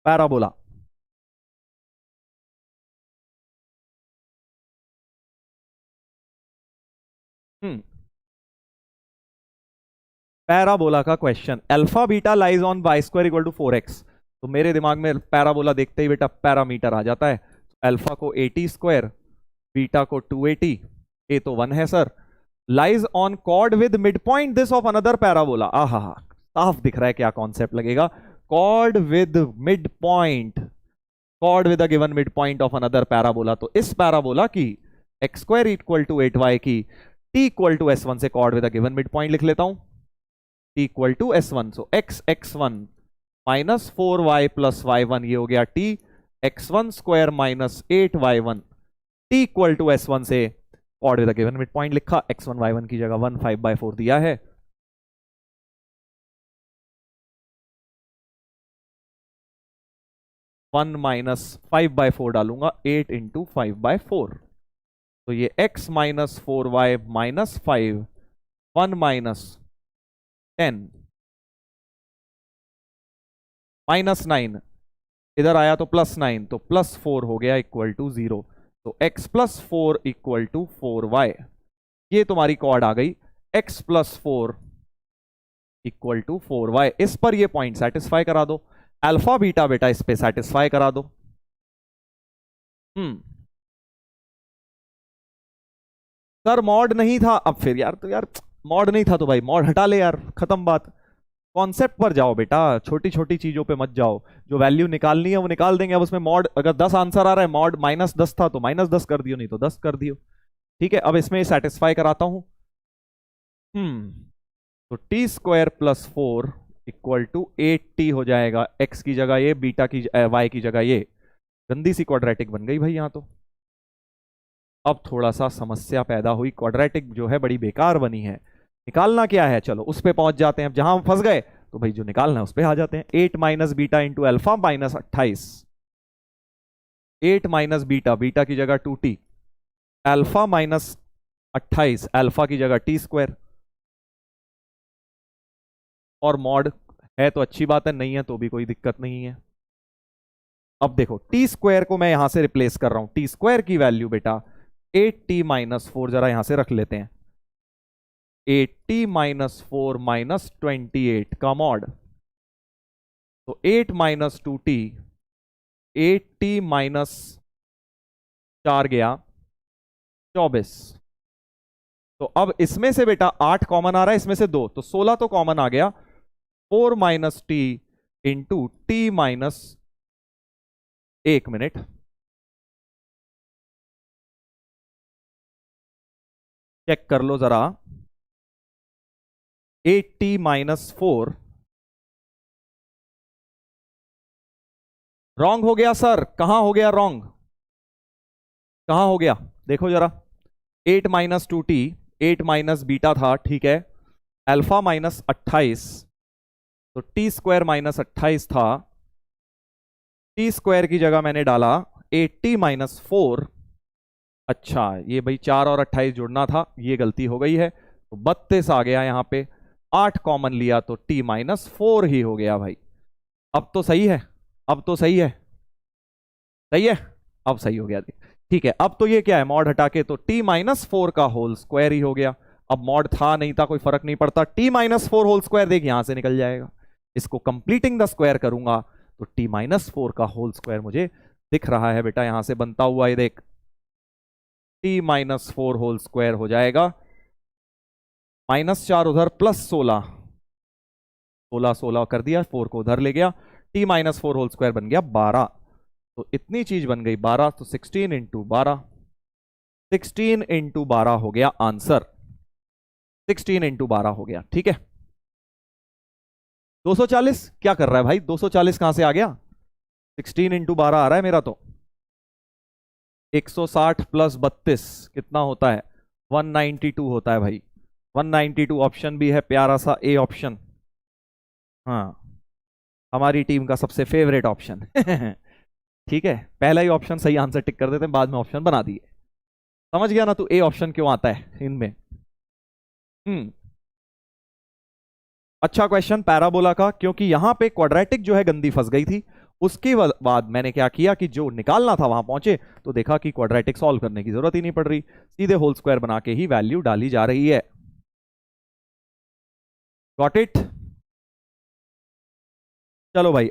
Parabola. हम्म parabola का question, alpha beta lies on y square equal to 4x। तो मेरे दिमाग में पैराबोला देखते ही बेटा पैरामीटर आ जाता है। अल्फा को 80 स्क्वायर, बीटा को 280, ए तो 1 है sir. Lies on cord with mid point this of another parabola. आहा, साफ दिख रहा है क्या कॉन्सेप्ट लगेगा। Cord with mid point, cord with a given mid point of another parabola. तो इस पैराबोला की x square equal to 8y की टी इक्वल टू s1 से chord with a given mid point लिख लेता हूं, T equal to s1। So x x1 minus 4y plus y1, ये हो गया t x1 square minus 8y1 T equal to s1 से chord with a given mid point लिखा। x1 y1 की जगह 1 5/4 दिया है। 1 माइनस 5/4 डालूंगा, 8 इंटू 5/4। तो ये x minus 4y minus 5, 1 minus 10 minus 9, इधर आया तो प्लस 9, तो प्लस 4 हो गया इक्वल टू 0। तो x plus 4 equal to 4y। ये तुम्हारी कॉर्ड आ गई, x plus 4 equal to 4y। इस पर ये पॉइंट सेटिस्फाई करा दो, अल्फा बीटा बेटा इस पे सेटिस्फाई करा दो। सर मॉड नहीं था, अब फिर यार, तो यार मॉड नहीं था तो भाई मॉड हटा ले यार, खत्म बात। कॉन्सेप्ट पर जाओ बेटा, छोटी छोटी चीजों पे मत जाओ। जो वैल्यू निकालनी है वो निकाल देंगे। अब उसमें मॉड, अगर 10 आंसर आ रहा है, मॉड -10 था तो -10 कर दियो, नहीं तो 10 कर दियो। ठीक है, अब इसमें सेटिस्फाई कराता हूं। तो T square plus 4 equal to 8t हो जाएगा। एक्स की जगह ये, बीटा की वाई की जगह ये। गंदी सी क्वाड्रेटिक बन गई भाई यहां तो। अब थोड़ा सा समस्या पैदा हुई, क्वाड्रेटिक जो है बड़ी बेकार बनी है। निकालना क्या है, चलो उस पे पहुंच जाते हैं। अब जहां हम फंस गए तो भाई जो निकालना है उस पे आ जाते हैं। 8 minus beta into alpha minus 28, 8 minus beta, beta की जगह 2t, अल्फा माइनस 28, अल्फा की जगह टी स्क्वायर। और मॉड है तो अच्छी बात है, नहीं है तो भी कोई दिक्कत नहीं है। अब देखो टी स्क्वायर को मैं यहां से रिप्लेस कर रहा हूं। टी स्क्वायर की वैल्यू बेटा 8t माइनस 4 जरा यहां से रख लेते हैं। 80 माइनस 4 माइनस 28 का मॉड, तो 8 माइनस 2t, 8t माइनस 4 गया 24। तो अब इसमें से बेटा 8 कॉमन आ रहा है, इसमें से 2, तो 16 तो कॉमन आ गया। 4 minus T into T minus, 1 minute check कर लो जरा। 8t माइनस 4 रॉन्ग हो गया सर। कहां हो गया रॉन्ग, कहां हो गया देखो जरा। 8 माइनस 2t, 8 माइनस बीटा था, ठीक है। अल्फा माइनस 28, तो टी स्क्वायर माइनस 28 था। टी स्क्वायर की जगह मैंने डाला 8t माइनस 4। अच्छा, ये भाई 4 और 28 जुड़ना था, ये गलती हो गई है। तो 32 आ गया यहां पे। 8 कॉमन लिया तो t माइनस 4 ही हो गया भाई। अब तो सही है, अब तो सही है, सही है, अब सही हो गया। ठीक है, अब तो ये क्या है, मॉड हटा के तो t माइनस 4 का होल स्क्वायर ही हो गया। अब मॉड था नहीं था कोई फर्क नहीं पड़ता, t माइनस 4 होल स्क्वायर देख यहां से निकल जाएगा। इसको कंप्लीटिंग द स्क्वायर करूंगा तो t माइनस 4 का होल स्क्वायर मुझे दिख रहा है बेटा यहां से बनता हुआ। ये देख, t माइनस 4 होल स्क्वायर हो जाएगा, -4 उधर प्लस 16, 16 16 कर दिया, 4 को उधर ले गया। t माइनस 4 होल स्क्वायर बन गया 12। तो इतनी चीज बन गई 12, तो 16 इंटू 12, 16 इंटू 12 हो गया आंसर। 16 इंटू 12 हो गया, ठीक है। 240 क्या कर रहा है भाई, 240 कहां से आ गया। 16 इंटू 12 आ रहा है मेरा तो। 160 प्लस 32 कितना होता है, 192 होता है भाई। 192 ऑप्शन भी है, प्यारा सा ए ऑप्शन। हाँ, हमारी टीम का सबसे फेवरेट ऑप्शन। ठीक है, पहला ही ऑप्शन सही आंसर टिक कर देते हैं, बाद में ऑप्शन बना दिए। समझ गया ना तू ए ऑप्शन क्यों आता है इनमें। अच्छा क्वेश्चन पैराबोला का, क्योंकि यहां पे क्वाड्रेटिक जो है गंदी फंस गई थी उसके बाद मैंने क्या किया कि जो निकालना था वहां पहुंचे तो देखा कि क्वाड्रेटिक सॉल्व करने की जरूरत ही नहीं पड़ रही, सीधे होल स्क्वायर बना के ही वैल्यू डाली जा रही है। Got it? चलो भाई